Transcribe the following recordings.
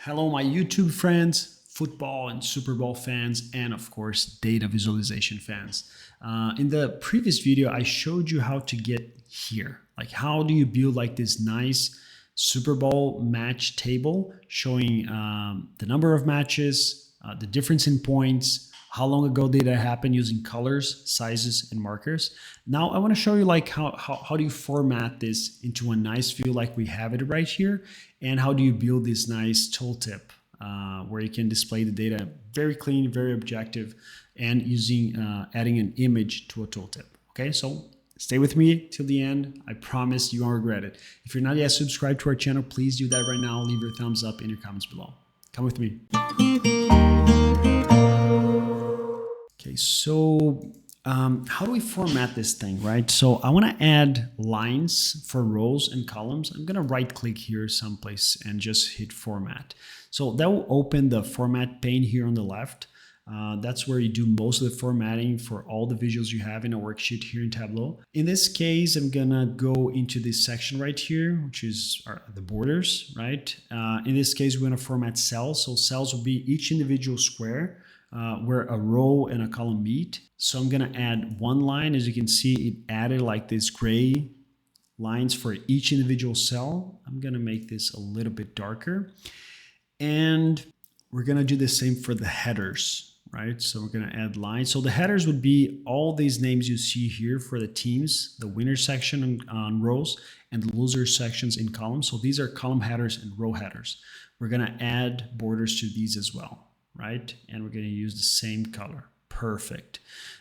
Hello, my YouTube friends, football and Super Bowl fans, and of course, data visualization fans. In the previous video, I showed you how to get here. Like, how do you build like this nice Super Bowl match table showing the number of matches, the difference in points, how long ago did that happen using colors, sizes, and markers. Now I want to show you like how do you format this into a nice view like we have it right here, and how do you build this nice tooltip where you can display the data very clean, very objective, and using adding an image to a tooltip. Okay, so stay with me till the end. I promise you won't regret it. If you're not yet subscribed to our channel, please do that right now. Leave your thumbs up in your comments below. Come with me. Okay, so how do we format this thing, right? So I want to add lines for rows and columns. I'm going to right click here someplace and just hit format. So that will open the format pane here on the left. That's where you do most of the formatting for all the visuals you have in a worksheet here in Tableau. In this case, I'm gonna go into this section right here, which is the borders, right? In this case, we're gonna format cells. So cells will be each individual square where a row and a column meet. So I'm gonna add one line. As you can see, it added like this gray lines for each individual cell. I'm gonna make this a little bit darker. And we're gonna do the same for the headers, right? So we're gonna add lines. So the headers would be all these names you see here for the teams, the winner section on rows and the loser sections in columns. So these are column headers and row headers. We're gonna add borders to these as well, right? And we're gonna use the same color. Perfect.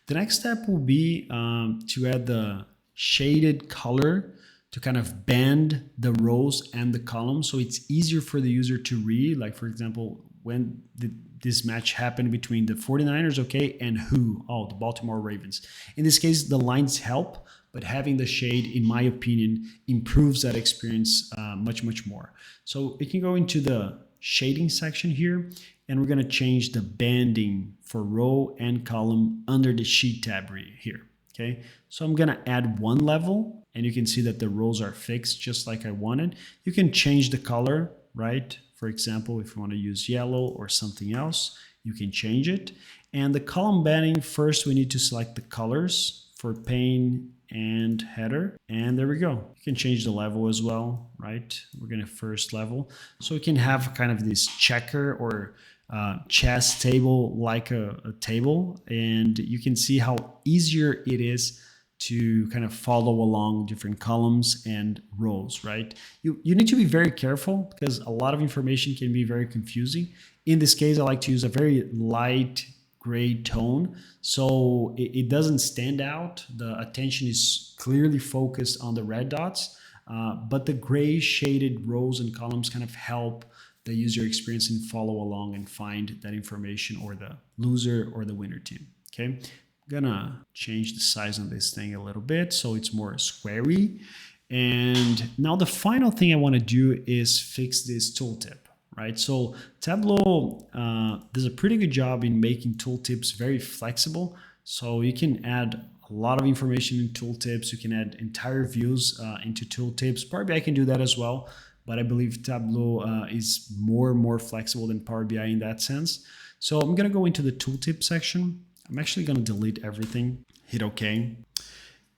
The next step will be to add the shaded color to kind of band the rows and the columns so it's easier for the user to read. Like, for example, when this match happened between the 49ers, okay, and who? Oh, the Baltimore Ravens. In this case, the lines help, but having the shade, in my opinion, improves that experience much, much more. So we can go into the shading section here, and we're going to change the banding for row and column under the sheet tab here. Okay, so I'm going to add one level, and you can see that the rows are fixed just like I wanted. You can change the color, right? For example, if you want to use yellow or something else, you can change it. And the column banding, first we need to select the colors for pane and header. And there we go. You can change the level as well, right? We're going to first level. So we can have kind of this checker or chess table like a table. And you can see how easier it is to kind of follow along different columns and rows, right? You need to be very careful because a lot of information can be very confusing. In this case, I like to use a very light gray tone so it doesn't stand out. The attention is clearly focused on the red dots, but the gray shaded rows and columns kind of help the user experience and follow along and find that information or the loser or the winner team, okay? Gonna change the size of this thing a little bit so it's more squarey. And now the final thing I want to do is fix this tooltip, right? So Tableau does a pretty good job in making tooltips very flexible. So you can add a lot of information in tooltips. You can add entire views into tooltips. Power BI can do that as well, but I believe Tableau is more flexible than Power BI in that sense. So I'm gonna go into the tooltip section. I'm actually going to delete everything, hit OK.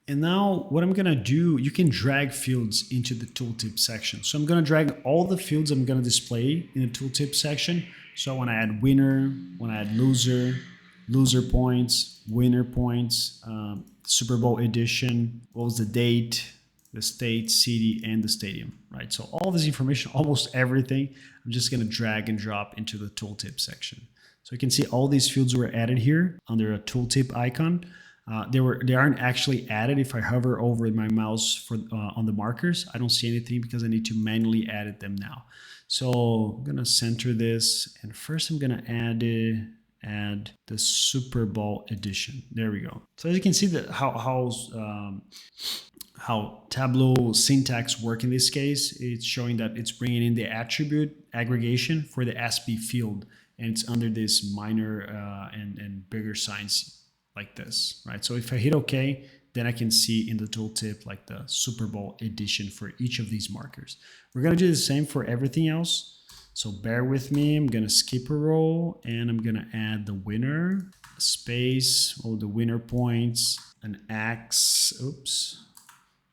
And now what I'm going to do, you can drag fields into the tooltip section. So I'm going to drag all the fields I'm going to display in the tooltip section. So I want to add winner, want to add loser, loser points, winner points, Super Bowl edition, what was the date, the state, city, and the stadium, right? So all this information, almost everything, I'm just going to drag and drop into the tooltip section. So you can see all these fields were added here under a tooltip icon. They aren't actually added if I hover over my mouse for on the markers. I don't see anything because I need to manually edit them now. So I'm gonna center this, and first I'm gonna add the Super Bowl edition. There we go. So as you can see that how Tableau syntax work in this case, it's showing that it's bringing in the attribute aggregation for the SB field. And it's under this minor and bigger signs like this, right? So if I hit OK, then I can see in the tooltip like the Super Bowl edition for each of these markers. We're gonna do the same for everything else. So bear with me, I'm gonna skip a row and I'm gonna add the winner, space, all the winner points, an X, oops,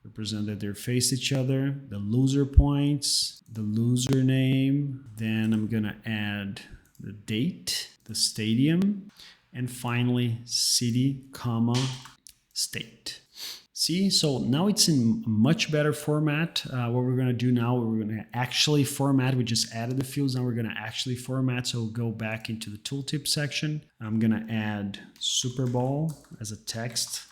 represent that they face each other, the loser points, the loser name, then I'm gonna add the date, the stadium, and finally city, comma, state. See, so now it's in a much better format. What we're gonna do now, we're gonna actually format. We just added the fields, now we're gonna actually format. So we'll go back into the tooltip section. I'm gonna add Super Bowl as a text.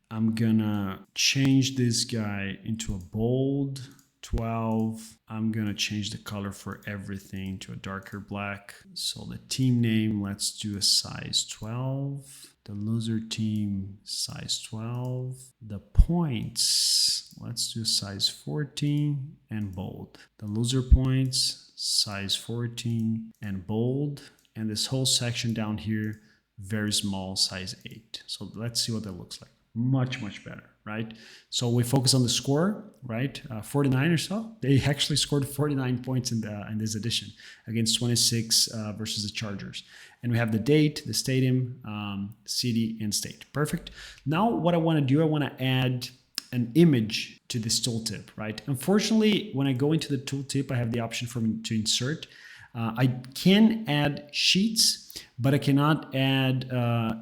I'm gonna change this guy into a bold 12. I'm gonna change the color for everything to a darker black. So the team name, let's do a size 12. The loser team, size 12. The points, let's do size 14 and bold. The loser points, size 14 and bold. And this whole section down here, very small, size 8. So let's see what that looks like. Much better, right? So we focus on the score, right? 49 or so. They actually scored 49 points in this edition against 26 versus the Chargers. And we have the date, the stadium, city, and state. Perfect. Now what I want to do, I want to add an image to this tooltip, right? Unfortunately, when I go into the tooltip, I have the option for me to insert. I can add sheets, but I cannot add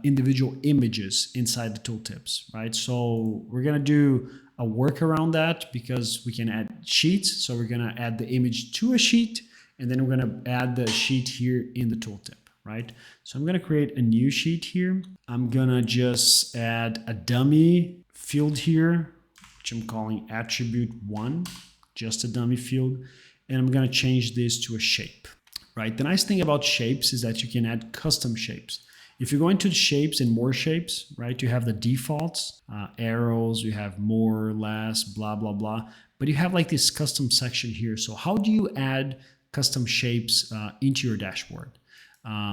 individual images inside the tooltips, right? So we're gonna do a workaround that because we can add sheets. So we're gonna add the image to a sheet, and then we're gonna add the sheet here in the tooltip, right? So I'm gonna create a new sheet here. I'm gonna just add a dummy field here, which I'm calling attribute 1, just a dummy field. And I'm gonna change this to a shape. Right? The nice thing about shapes is that you can add custom shapes. If you go into shapes and more shapes, right, you have the defaults, arrows, you have more, less, blah, blah, blah. But you have like this custom section here. So how do you add custom shapes into your dashboard?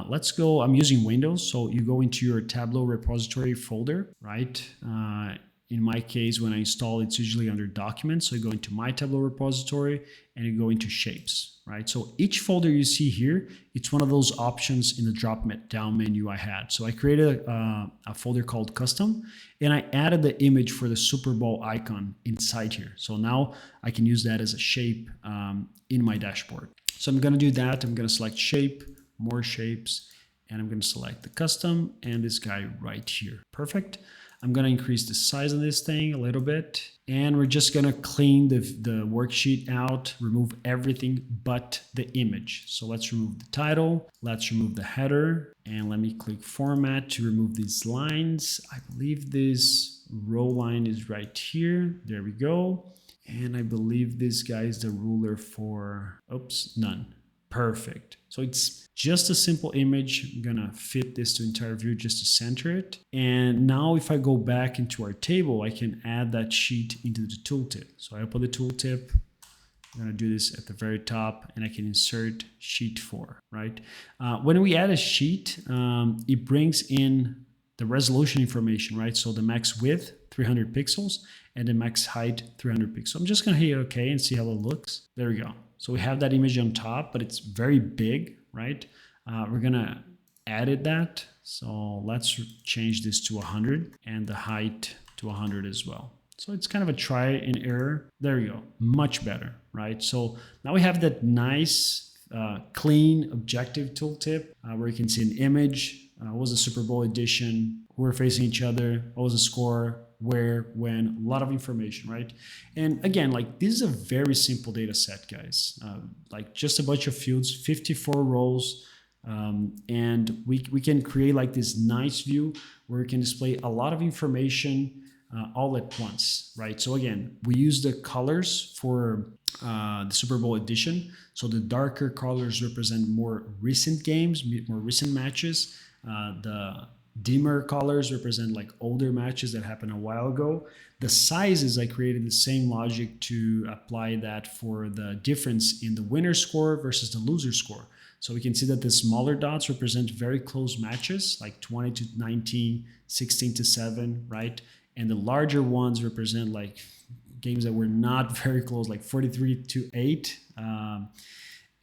Let's go, I'm using Windows. So you go into your Tableau repository folder, right? In my case, when I install, it's usually under documents. So you go into my Tableau repository and you go into shapes, right? So each folder you see here, it's one of those options in the drop down menu I had. So I created a folder called custom, and I added the image for the Super Bowl icon inside here. So now I can use that as a shape in my dashboard. So I'm gonna do that. I'm gonna select shape, more shapes, and I'm gonna select the custom and this guy right here. Perfect. I'm gonna increase the size of this thing a little bit, and we're just gonna clean the worksheet out, remove everything but the image. So let's remove the title, let's remove the header, and let me click format to remove these lines. I believe this row line is right here. There we go. And I believe this guy is the ruler for, oops, none. Perfect. So it's just a simple image. I'm gonna fit this to entire view just to center it. And now if I go back into our table, I can add that sheet into the tooltip. So I open the tooltip. I'm gonna do this at the very top, and I can insert sheet 4, right? When we add a sheet, it brings in the resolution information, right? So the max width, 300 pixels, and the max height, 300 pixels. I'm just gonna hit OK and see how it looks. There we go. So we have that image on top, but it's very big, right? We're gonna edit that. So let's change this to 100 and the height to 100 as well. So it's kind of a try and error. There you go, much better, right? So now we have that nice, clean, objective tooltip where you can see an image, what was the Super Bowl edition, who are facing each other, what was the score, where, when, a lot of information, right? And again, like this is a very simple data set, guys. Like just a bunch of fields, 54 rows, and we can create like this nice view where we can display a lot of information all at once, right? So again, we use the colors for the Super Bowl edition. So the darker colors represent more recent games, more recent matches. The dimmer colors represent like older matches that happened a while ago. The sizes, I created the same logic to apply that for the difference in the winner score versus the loser score. So we can see that the smaller dots represent very close matches, like 20 to 19, 16 to 7, right? And the larger ones represent like games that were not very close, like 43 to 8.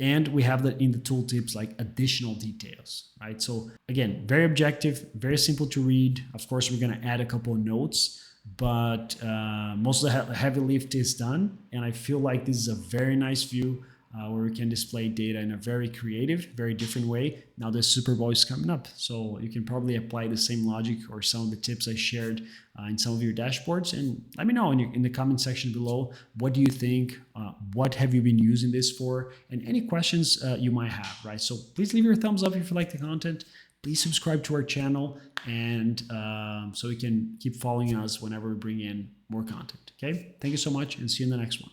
And we have that in the tooltips, like additional details, right? So again, very objective, very simple to read. Of course, we're going to add a couple of notes, but most of the heavy lift is done. And I feel like this is a very nice view where we can display data in a very creative, very different way. Now the Super Bowl is coming up, so you can probably apply the same logic or some of the tips I shared in some of your dashboards. And let me know in the comment section below, what do you think? What have you been using this for? And any questions you might have, right? So please leave your thumbs up if you like the content. Please subscribe to our channel, and so you can keep following us whenever we bring in more content. Okay, thank you so much, and see you in the next one.